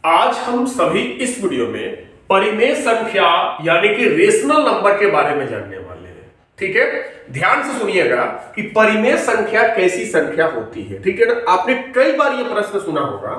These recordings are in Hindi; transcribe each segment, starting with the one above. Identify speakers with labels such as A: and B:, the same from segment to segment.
A: आज हम सभी इस वीडियो में परिमेय संख्या यानी कि रेशनल नंबर के बारे में जानने वाले हैं। ठीक है, ध्यान से सुनिएगा कि परिमेय संख्या कैसी संख्या होती है। ठीक है ना, आपने कई बार यह प्रश्न सुना होगा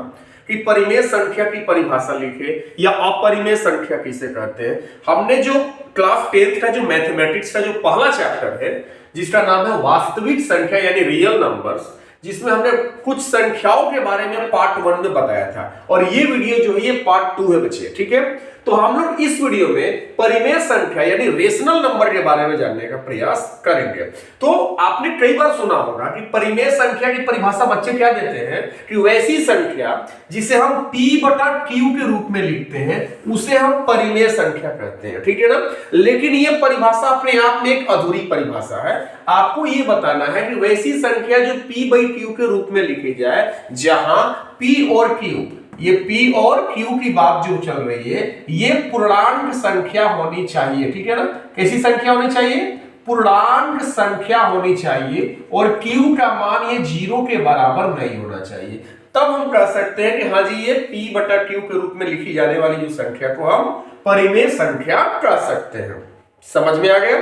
A: कि परिमेय संख्या की परिभाषा लिखे या अपरिमेय संख्या किसे कहते हैं। हमने जो क्लास 10th का जो मैथमेटिक्स का जो पहला चैप्टर है जिसका नाम है वास्तविक संख्या यानी रियल नंबर्स, जिसमें हमने कुछ संख्याओं के बारे में पार्ट 1 में बताया था और ये वीडियो जो है ये पार्ट 2 है बच्चे। ठीक है, तो हम लोग इस वीडियो में परिमेय संख्या यानी रेशनल नंबर के बारे में जानने का प्रयास करेंगे। तो आपने कई बार सुना होगा कि परिमेय संख्या की परिभाषा बच्चे क्या देते हैं कि वैसी संख्या जिसे हम p बटा q के रूप में लिखते हैं उसे हम परिमेय संख्या कहते हैं। ठीक है ना, लेकिन ये परिभाषा अपने आप में एक अधूरी परिभाषा है। आपको ये बताना है कि वैसी संख्या जो p बाई q के रूप में लिखी जाए जहां p और q, ये p और q की बात जो चल रही है ये पूर्णांक संख्या होनी चाहिए। ठीक है ना, कैसी संख्या होनी चाहिए? पूर्णांक संख्या होनी चाहिए और q का मान ये 0 के बराबर नहीं होना चाहिए। तब हम कह सकते हैं कि हाँ जी ये p बटा q के रूप में लिखी जाने वाली जो संख्या को हम परिमेय संख्या कह सकते हैं। समझ में आ गया?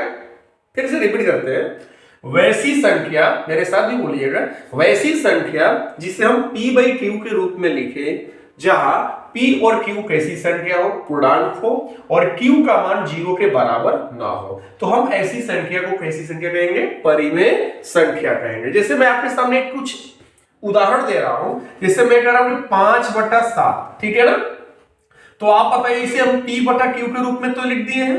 A: फिर से रिपीट करते हैं। वैसी संख्या, मेरे साथ भी बोलिएगा, वैसी संख्या जिसे हम p बाई q के रूप में लिखे जहां p और q कैसी संख्या हो? पूर्णांक हो और q का मान 0 के बराबर ना हो, तो हम ऐसी संख्या को कैसी संख्या कहेंगे? परिमेय संख्या कहेंगे। जैसे मैं आपके सामने कुछ उदाहरण दे रहा हूं, जैसे मैं कह रहा हूं 5/7। ठीक है ना, तो आप बताइए इसे हम p बटा q के रूप में तो लिख दिए हैं,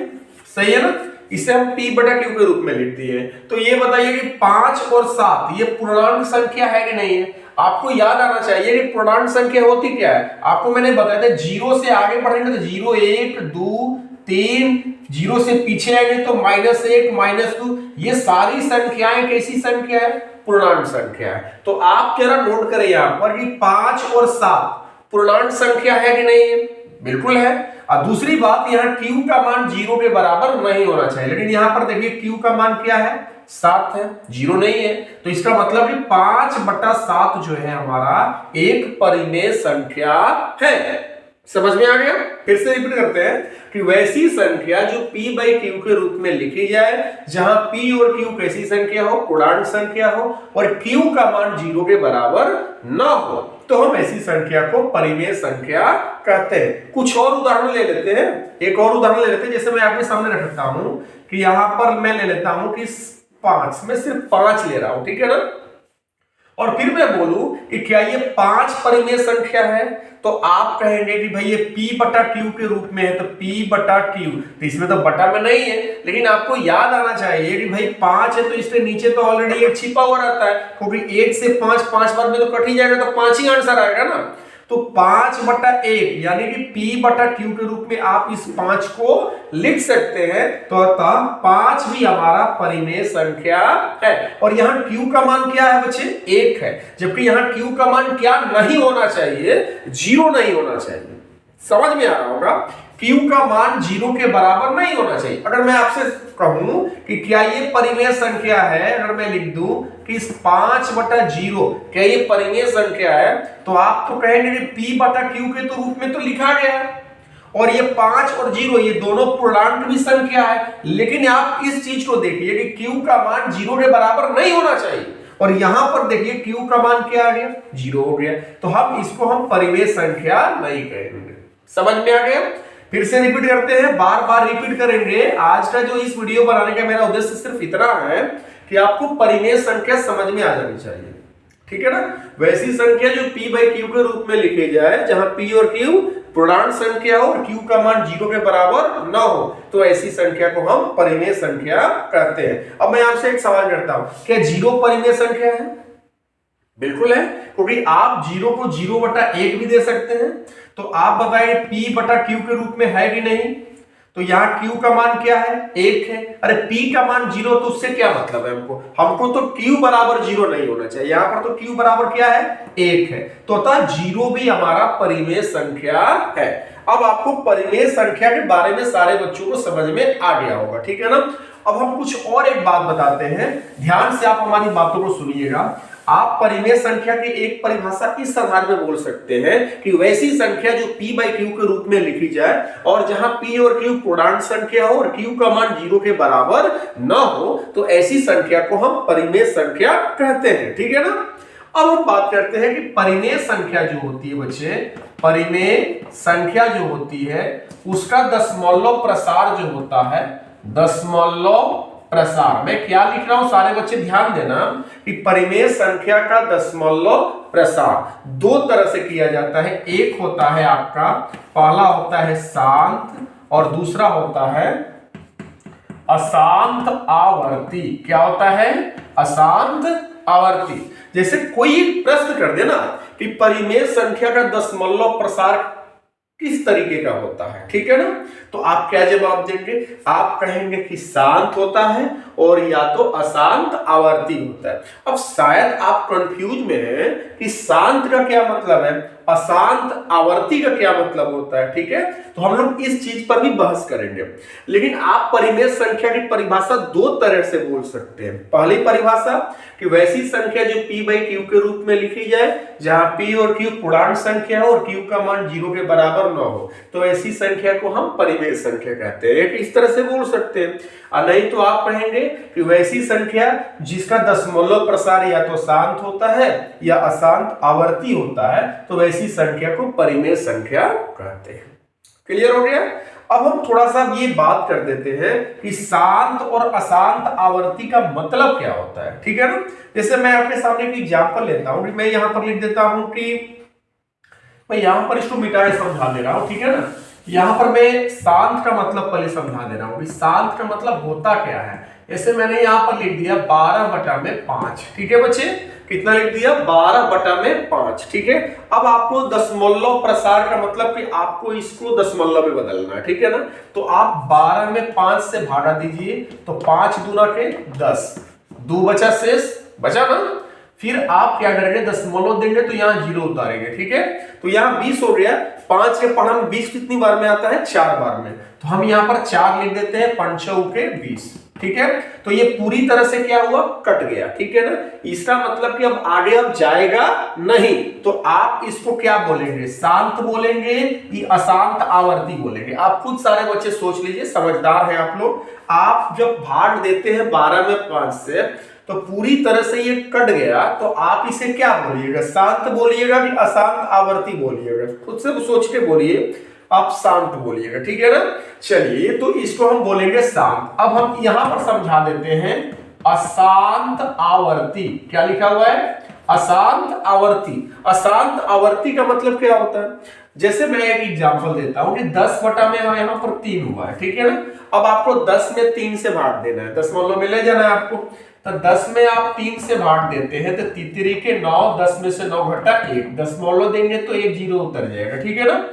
A: सही है ना, इसे हम p बटा q के रूप में लिख दिए हैं। तो ये बताइए कि 5 और 7 ये पूर्णांक संख्या है कि नहीं है? आपको याद आना चाहिए कि पूर्णांक संख्या होती क्या है। आपको मैंने बताया था 0 से आगे बढ़ेंगे तो 0, 1, 2, 3, 0 से पीछे आएंगे तो -1, -2, ये सारी संख्याएं कैसी संख्या है? पूर्णांक संख्या है। तो आप जरा नोट करें यहां पर कि 5 और 7 पूर्णांक संख्या है कि नहीं है? बिल्कुल है। और दूसरी बात, यहाँ q का मान 0 के बराबर नहीं होना चाहिए, लेकिन यहाँ पर देखिए q का मान क्या है? 7 है, 0 नहीं है। तो इसका मतलब कि 5/7 जो है हमारा एक परिमेय संख्या है। समझ में आ गया? फिर से रिपीट करते हैं कि वैसी संख्या जो p बाई q के रूप में लिखी जाए जहां p और q कैसी संख्या हो? पूर्णांक संख्या हो और q का मान 0 के बराबर ना हो, तो हम ऐसी संख्या को परिमेय संख्या कहते हैं। कुछ और उदाहरण ले लेते हैं, एक और उदाहरण ले लेते हैं। जैसे मैं आपके सामने रखता हूं कि यहां पर मैं ले लेता हूं कि 5, मैं सिर्फ 5 ले रहा हूं। ठीक है ना, और फिर मैं बोलूं कि क्या ये 5 परिमेय संख्या है? तो आप कहेंगे कि भाई ये p बटा q के रूप में है, तो p बटा q, तो इसमें तो बटा में नहीं है, लेकिन आपको याद आना चाहिए कि भाई 5 है तो इसके नीचे तो ऑलरेडी एक छिपा हुआ रहता है, क्योंकि 1 से 5 बार में तो कट ही जाएगा, तो 5 ही आंसर आएगा ना। तो 5/1 यानी कि p बटा q के रूप में आप इस 5 को लिख सकते हैं। तो अतः 5 भी हमारा परिमेय संख्या है। और यहाँ q का मान क्या है बच्चे? 1 है, जबकि यहाँ q का मान क्या नहीं होना चाहिए? 0 नहीं होना चाहिए। समझ में आ रहा होगा? q का मान 0 के बराबर नहीं होना चाहिए। अगर मैं आपसे कहूं कि क्या ये परिमेय संख्या है, अगर मैं लिख दूं कि 5/0 क्या ये परिमेय संख्या है, तो आप तो कहेंगे कि p बटा q के तो रूप में तो लिखा गया है और ये 5 और 0 ये दोनों पूर्णांक भी संख्या है, लेकिन आप इस चीज को देखिए कि q का मान 0 के बराबर नहीं होना चाहिए और यहां पर देखिए q का मान क्या आ गया? 0 हो गया, तो हम इसको हम परिमेय संख्या नहीं कहेंगे। समझ में आ गया? फिर से रिपीट करते हैं, बार बार रिपीट करेंगे। आज का जो इस वीडियो बनाने का मेरा उद्देश्य सिर्फ इतना है कि आपको परिमेय संख्या समझ में आ जानी चाहिए। ठीक है ना, वैसी संख्या जो p बाई q के रूप में लिखी जाए जहां p और q पूर्णांक संख्या हो और q का मान 0 के बराबर ना हो, तो ऐसी संख्या को हम परिमेय संख्या कहते हैं। अब मैं आपसे एक सवाल करता हूं, क्या 0 परिमेय संख्या है? बिल्कुल है, क्योंकि आप 0 को 0/1 भी दे सकते हैं। तो आप बताइए p बटा q के रूप में है कि नहीं? तो यहाँ q का मान क्या है? 1 है। अरे p का मान 0, तो उससे क्या मतलब है? हमको तो q बराबर 0 नहीं होना चाहिए, यहाँ पर तो q बराबर क्या है? 1 है। तो अतः 0 भी हमारा परिमेय संख्या है। अब आपको परिमेय संख्या के बारे में सारे बच्चों को समझ में आ गया होगा। ठीक है ना, अब हम कुछ और एक बात बताते हैं, ध्यान से आप हमारी बातों को सुनिएगा। आप परिमेय संख्या की एक परिभाषा इस आधार में बोल सकते हैं कि वैसी संख्या जो p बाई क्यू के रूप में लिखी जाए और जहां p और q पूर्णांक संख्या हो और q का मान 0 के बराबर न हो, तो ऐसी संख्या को हम परिमेय संख्या कहते हैं। ठीक है ना। अब हम बात करते हैं कि परिमेय संख्या जो होती है बच्चे, परिमेय संख्या जो होती है उसका दशमलव प्रसार जो होता है, दशमलव प्रसार, मैं क्या लिख रहा हूं सारे बच्चे ध्यान देना कि परिमेय संख्या का दशमलव प्रसार दो तरह से किया जाता है। एक होता है आपका, पहला होता है शांत और दूसरा होता है अशांत आवर्ती। क्या होता है? अशांत आवर्ती। जैसे कोई प्रश्न कर देना कि परिमेय संख्या का दशमलव प्रसार किस तरीके का होता है, ठीक है ना, तो आप क्या जवाब देंगे? आप कहेंगे कि शांत होता है और या तो अशांत आवर्ती होता है। अब शायद आप कंफ्यूज में हैं कि शांत का क्या मतलब है, अशांत आवर्ती का क्या मतलब होता है। ठीक है, तो हम लोग इस चीज पर भी बहस करेंगे। लेकिन आप परिमेय संख्या की परिभाषा दो तरह से बोल सकते हैं। पहली परिभाषा कि वैसी संख्या जो p बाई क्यू के रूप में लिखी जाए जहां p और q पूर्णांक संख्या हो और q का मान 0 के बराबर न हो, तो ऐसी संख्या को हम परिमेय संख्या कहते हैं। इस तरह से बोल सकते हैं। और नहीं तो आप कहेंगे कि वैसी संख्या जिसका दशमलव प्रसार या तो शांत होता है या अशांत आवर्ती होता है, तो वैसी संख्या को परिमेय संख्या कहते हैं। क्लियर हो गया? अब हम थोड़ा सा ये बात कर देते हैं कि शांत और अशांत आवर्ती का मतलब क्या होता है। ठीक है ना। जैसे मैं आपके सामने एक एग्जांपल लेता हूं, मैं यहां पर लिख देता हूं कि मैं यहां पर इसको मिटा के समझा दे रहा हूं। ठीक है ना। यहां पर मैं शांत का मतलब पहले समझा दे रहा हूं कि शांत का मतलब होता क्या है। जैसे मैंने यहां पर लिख दिया 12/5। ठीक है बच्चे, कितना लिख दिया? 12/5। ठीक है। अब आपको दशमलव प्रसार का मतलब कि आपको इसको दशमलव में बदलना है। ठीक है ना। तो आप 12 में 5 से भागा दीजिए, तो 5 दूना के 10, 2 बचा शेष, बचा ना। फिर आप क्या करेंगे? दशमलव देंगे तो यहाँ 0 उतारेंगे। ठीक है, तो यहाँ 20 हो गया। 5 के पढ़ा 20 कितनी बार में आता है? 4 बार में। तो हम यहाँ पर 4 लिख देते हैं, 5 के 20। ठीक है, तो ये पूरी तरह से क्या हुआ? कट गया। ठीक है ना। इसका मतलब कि अब आगे अब जाएगा नहीं, तो आप इसको क्या बोलेंगे? शांत बोलेंगे कि अशांत आवर्ती बोलेंगे? आप खुद सारे बच्चे सोच लीजिए, समझदार हैं आप लोग। आप जब भाग देते हैं 12 में 5 से, तो पूरी तरह से ये कट गया, तो आप इसे क्या बोलिएगा? शांत बोलिएगा कि अशांत आवर्ती बोलिएगा? खुद से सोच के बोलिए, आप शांत बोलिएगा। ठीक है ना। चलिए, तो इसको हम बोलेंगे शांत। अब हम यहां पर समझा देते हैं अशांत आवर्ती। क्या लिखा हुआ है? अशांत आवर्ती। अशांत आवर्ती का मतलब क्या होता है? जैसे मैं एक एग्जांपल देता हूं कि 10 में यहां पर 3 हुआ है। ठीक है ना। अब आपको 10 में 3 से भाग देना है, दशमलव में ले जाना है आपको। तो 10 में आप 3 से भाग देते हैं तो तीसरी के 9, 10 में से 9 घटा 1, दशमलव देंगे तो 1 0 उतर जाएगा। ठीक है ना।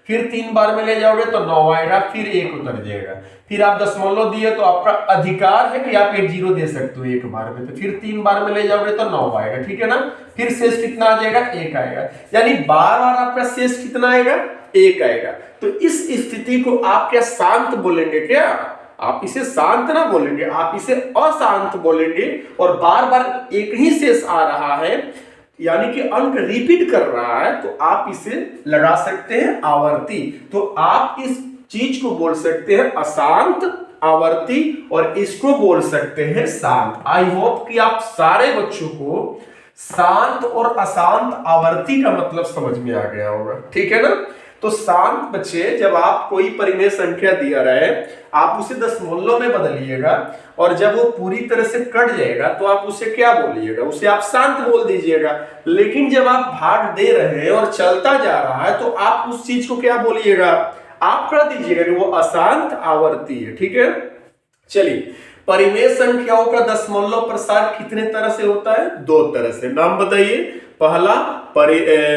A: फिर 3 बार में ले जाओगे तो 9 आएगा, फिर 1 उतर जाएगा। फिर आप दशमलव दिए तो आपका अधिकार है कि आप 1 0 दे सकते हो एक बार में, तो फिर 3 बार में ले जाओगे तो 9 आएगा। ठीक है ना। फिर शेष कितना आ जाएगा? 1 आएगा। यानी बार बार आपका शेष कितना आएगा? 1 आएगा। तो इस स्थिति को आप क्या शांत बोलेंगे? क्या आप इसे शांत ना बोलेंगे, आप इसे अशांत बोलेंगे। और बार बार एक ही शेष आ रहा है, यानी कि अंक रिपीट कर रहा है, तो आप इसे लगा सकते हैं आवर्ती। तो आप इस चीज को बोल सकते हैं अशांत आवर्ती और इसको बोल सकते हैं शांत। आई होप कि आप सारे बच्चों को शांत और अशांत आवर्ती का मतलब समझ में आ गया होगा। ठीक है ना। तो शांत बच्चे, जब आप कोई परिमेय संख्या दिया रहे, आप उसे दशमलव में बदलिएगा और जब वो पूरी तरह से कट जाएगा तो आप उसे क्या बोलिएगा? उसे आप शांत बोल दीजिएगा। लेकिन जब आप भाग दे रहे हैं और चलता जा रहा है, तो आप उस चीज को क्या बोलिएगा? आप कह दीजिएगा कि वो अशांत आवर्ती है। ठीक है। चलिए, परिमेय संख्याओं का दशमलव प्रसार कितने तरह से होता है? 2 तरह से। नाम बताइए। पहला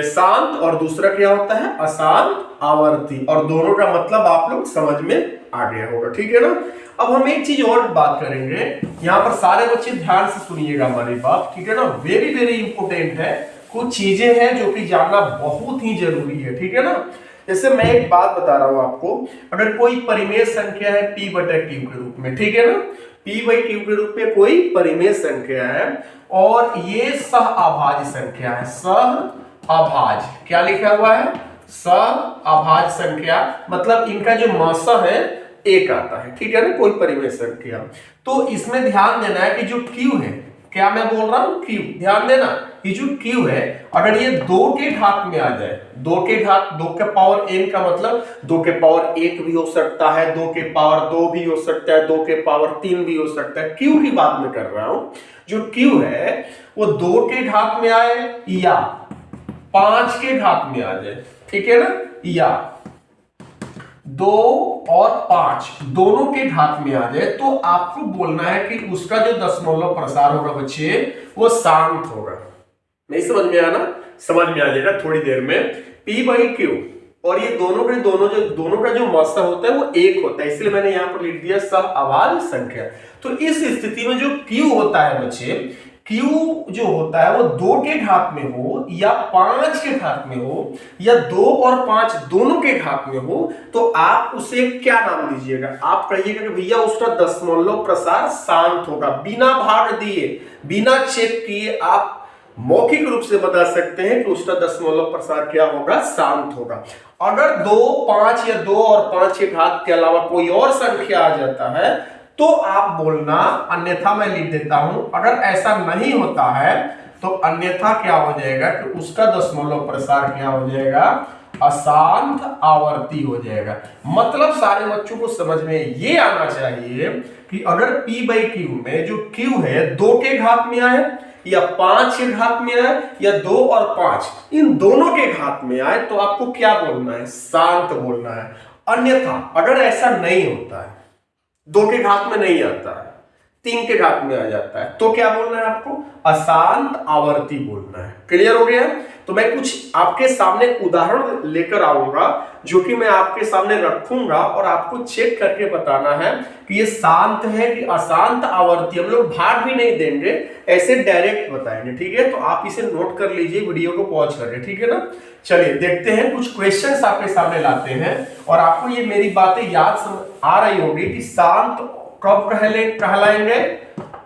A: शांत और दूसरा क्या होता है? अशांत आवर्ती। और दोनों का मतलब आप लोग समझ में आ गया होगा। ठीक है ना। अब हम एक चीज और बात करेंगे, यहाँ पर सारे बच्चे ध्यान से सुनिएगा हमारी बात। ठीक है ना। वेरी वेरी इंपोर्टेंट है। कुछ चीजें हैं जो कि जानना बहुत ही जरूरी है। ठीक है ना। जैसे मैं एक बात बता रहा हूं आपको, अगर कोई परिमेय संख्या है p/q के रूप में, ठीक है ना, p बाई क्यू के रूप में कोई परिमेय संख्या है और ये सहअभाज्य संख्या है। सहअभाज्य क्या लिखा हुआ है? सहअभाज्य संख्या, मतलब इनका जो मासा है एक आता है, ठीक है ना, कोई परिमेय संख्या। तो इसमें ध्यान देना है कि जो q है, क्या मैं बोल रहा हूं? q, ध्यान देना, ये जो q है अगर ये 2 के घात में आ जाए, 2 के घात, 2 के पावर n का मतलब 2 के पावर 1 भी हो सकता है, 2 के पावर 2 भी हो सकता है, 2 के पावर 3 भी हो सकता है। q की बात मैं कर रहा हूं, जो q है वो 2 के घात में आए या 5 के घात में आ जाए, ठीक है ना, या 2 और 5 दोनों के घात में आ जाए, तो आपको बोलना है कि उसका जो दशमलव प्रसार होगा बच्चे वो शांत होगा। नहीं समझ में आया ना? समझ में आ जाएगा थोड़ी देर में। p बाई क्यू और ये दोनों का जो मासा होता है वो एक होता है, इसलिए मैंने यहां पर लिख दिया सहअभाज्य संख्या। तो इस स्थिति में जो q होता है बच्चे, q जो होता है वो 2 के घात में हो या 5 के घात में हो या 2 और 5 दोनों के घात में हो, तो आप उसे क्या नाम दीजिएगा? आप कहिएगा कि भैया उसका दशमलव प्रसार शांत होगा। बिना भाग दिए, बिना चेक किए आप मौखिक रूप से बता सकते हैं कि उसका दशमलव प्रसार क्या होगा? शांत होगा। अगर 2, 5 या 2 और 5 के घात के अलावा कोई और संख्या आ जाता है तो आप बोलना, अन्यथा मैं लिख देता हूं, अगर ऐसा नहीं होता है तो अन्यथा क्या हो जाएगा कि उसका दशमलव प्रसार क्या हो जाएगा? अशांत आवर्ती हो जाएगा। मतलब सारे बच्चों को समझ में ये आना चाहिए कि अगर p बाई क्यू में जो q है 2 के घात में आए या 5 के घात में आए या 2 और 5 इन दोनों के घात में आए, तो आपको क्या बोलना है? शांत बोलना है। अन्यथा अगर ऐसा नहीं होता है, 2 के घात में नहीं आता है, 3 के घात में आ जाता है, तो क्या बोलना है आपको? अशांत आवर्ती बोलना है। क्लियर हो गया? तो मैं कुछ आपके सामने उदाहरण लेकर आऊंगा जो कि मैं आपके सामने रखूंगा और आपको चेक करके बताना है कि ये शांत है कि अशांत आवर्ती। हम लोग भाग भी नहीं देंगे, ऐसे डायरेक्ट बताएंगे, ठीक है? तो आप इसे नोट कर लीजिए, वीडियो को पॉज करके, ठीक है ना? चलिए देखते हैं, कुछ क्वेश्चंस आपके सामने लाते हैं और आपको ये मेरी बातें याद आ रही होगी कि शांत कब कहलाएंगे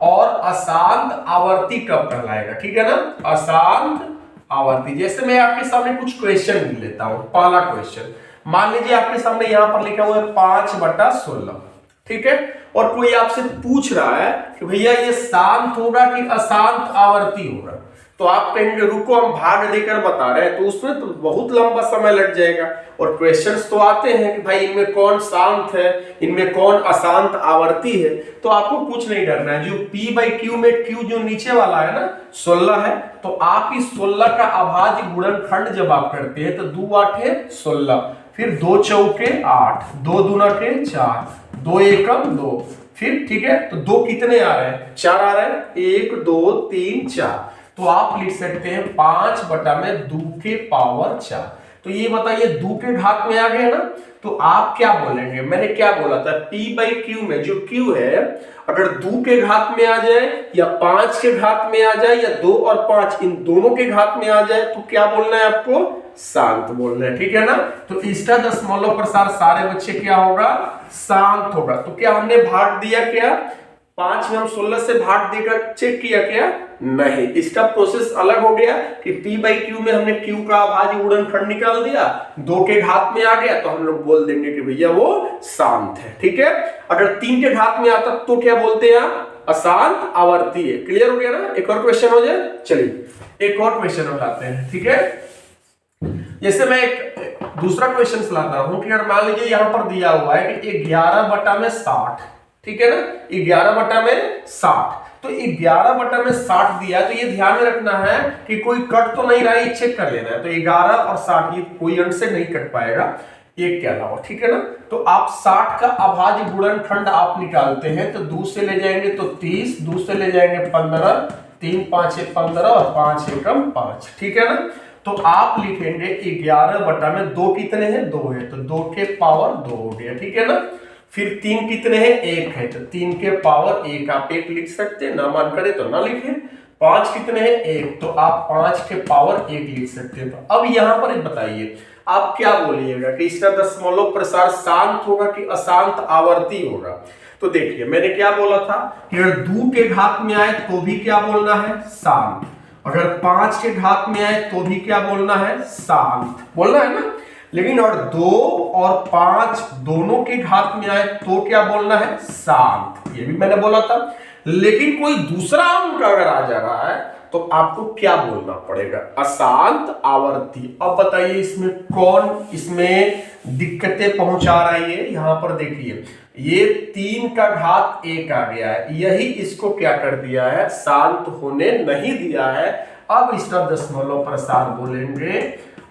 A: और अशांत आवर्ती कब कहलाएगा, ठीक है ना? अशांत आवर्ती। जैसे मैं आपके सामने कुछ क्वेश्चन लेता हूं। पहला क्वेश्चन, मान लीजिए आपके सामने यहां पर लिखा हुआ है 5/16, ठीक है, और कोई आपसे पूछ रहा है कि भैया ये शांत होगा कि अशांत आवर्ती होगा, तो आप कहेंगे रुको हम भाग देकर बता रहे हैं, तो उसमें तो बहुत लंबा समय लग जाएगा। और क्वेश्चंस तो आते हैं कि भाई इनमें कौन शांत है, इनमें कौन अशांत आवर्ती है, तो आपको कुछ नहीं करना है। जो p बाई क्यू में q जो नीचे वाला है ना 16 है, तो आप इस 16 का अभाज्य गुणनखंड जब आप करते हैं तो 2 8 16, फिर 2 चौके 8, 2 दूना के 4, 2 एकम 2, फिर ठीक है, तो 2 कितने आ रहे हैं? 4 आ रहे हैं, 1 2 3 4, तो आप लिख सकते हैं 5/2 के पावर 4। तो ये बताइए 2 के घात में आ गया ना, तो आप क्या बोलेंगे? मैंने क्या बोला था? p बाई क्यू में जो q है अगर 2 के घात में आ जाए या 5 के घात में आ जाए या 2 और 5 इन दोनों के घात में आ जाए, तो क्या बोलना है आपको? शांत बोलना है, ठीक है ना? तो इसका दशमलव प्रसार सारे बच्चे क्या होगा? शांत होगा। तो क्या हमने भाग दिया? क्या 5 में हम 16 से भाग देकर चेक किया? क्या नहीं। इसका प्रोसेस अलग हो गया कि p बाई क्यू में हमने q का अभाज्य गुणनखंड निकाल दिया, 2 के घात में आ गया तो हम लोग बोल देंगे कि भैया वो शांत है, ठीक है? अगर 3 के घात में आता तो क्या बोलते हैं? अशांत आवर्ती है। क्लियर हो गया ना? एक और क्वेश्चन हो जाए। चलिए एक और क्वेश्चन उठाते हैं, ठीक है? जैसे मैं एक दूसरा क्वेश्चन लाता हूं कि अगर मान लीजिए यहां पर दिया हुआ है कि 11/60, ठीक है ना, 11/60, तो 11/60 दिया, तो ये ध्यान में रखना है कि कोई कट तो नहीं रहा है, चेक कर लेना है। तो 11 और 60 ये कोई अंश से नहीं कट पाएगा एक के अलावा, ठीक है ना? तो आप 60 का अभाज्य गुणनखंड आप निकालते हैं तो 2 से ले जाएंगे तो 30, 2 से ले जाएंगे 15, 3 5 15 और 5 एकम 5, ठीक है ना? तो आप लिखेंगे 11/2 कितने हैं? 2 है, तो 2 के पावर 2 हो गया, ठीक है ना? फिर 3 कितने हैं? 1 है, तो 3 के पावर 1 आप 1 लिख सकते हैं, ना मन करे तो ना लिखें। 5 कितने हैं? 1, तो आप 5 के पावर 1 लिख सकते हैं। तो अब यहां पर बताइए आप क्या बोलिएगा कि इसका दशमलव प्रसार शांत होगा कि अशांत आवर्ती होगा? तो देखिए मैंने क्या बोला था कि अगर 2 के घात में आए तो भी क्या बोलना है, शांत। अगर 5 के घात में आए तो भी क्या बोलना है, शांत बोलना है ना। लेकिन और 2 और 5 दोनों के घात में आए तो क्या बोलना है, शांत। ये भी मैंने बोला था। लेकिन कोई दूसरा अंक अगर आ जा रहा है तो आपको क्या बोलना पड़ेगा, अशांत आवर्ती। अब बताइए इसमें कौन इसमें दिक्कतें पहुंचा रही है। यहां पर देखिए ये 3 का घात 1 आ गया है, यही इसको क्या कर दिया है, शांत होने नहीं दिया है। अब इसका दशमलव प्रसार बोलेंगे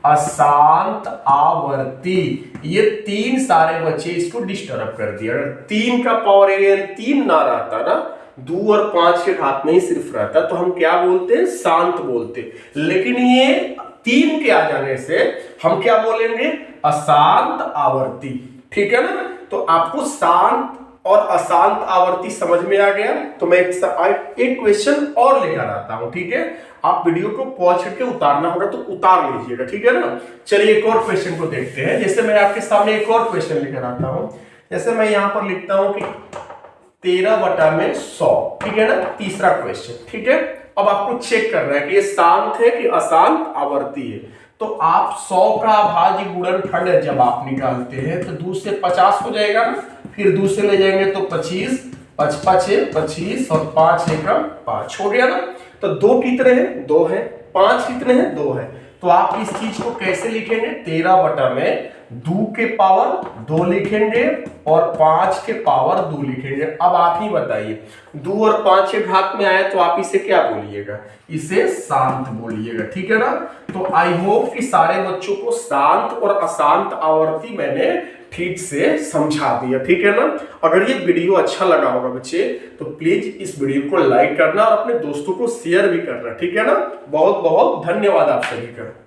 A: अशांत आवर्ती। ये 3 सारे बच्चे इसको डिस्टर्ब कर दिया। अगर 3 का पावर एरिया 3 ना रहता ना, 2 और 5 के घात में ही सिर्फ रहता, तो हम क्या बोलते हैं, शांत बोलते। लेकिन ये 3 के आ जाने से हम क्या बोलेंगे, अशांत आवर्ती। ठीक है ना। तो आपको शांत और अशांत आवर्ती समझ में आ गया। तो मैं एक क्वेश्चन और लेकर आता हूं, ठीक है। आप वीडियो को पॉज करके उतारना होगा तो उतार लीजिएगा, ठीक है ना। चलिए एक और क्वेश्चन को देखते हैं। जैसे मैं आपके सामने एक और क्वेश्चन लेकर आता हूं। जैसे मैं यहां पर लिखता हूं कि 13/100, ठीक है ना, तीसरा क्वेश्चन, ठीक है। अब आपको चेक करना है कि ये शांत है कि अशांत आवर्ती है। तो आप 100 का अभाज्य गुणनखंड जब आप निकालते हैं तो 2 से 50 हो जाएगा ना, फिर 2 से ले जाएंगे तो 25, 5 है 25 और 5 है 5 हो गया ना। तो 2 कितने हैं, 2 है। 5 कितने हैं, 2 है। तो आप इस चीज को कैसे लिखेंगे, 13/2 के पावर 2 लिखेंगे और 5 के पावर 2 लिखेंगे। अब आप ही बताइए, 2 और 5 के घात में आए तो आप इसे क्या बोलिएगा, इसे शांत बोलिएगा, ठीक है ना। तो आई होप कि सारे बच्चों को शांत और अशांत आवर्ती मैंने ठीक से समझा दिया, ठीक है ना। अगर ये वीडियो अच्छा लगा होगा बच्चे तो प्लीज इस वीडियो को लाइक करना और अपने दोस्तों को शेयर भी करना, ठीक है ना। बहुत बहुत धन्यवाद आप सभी का।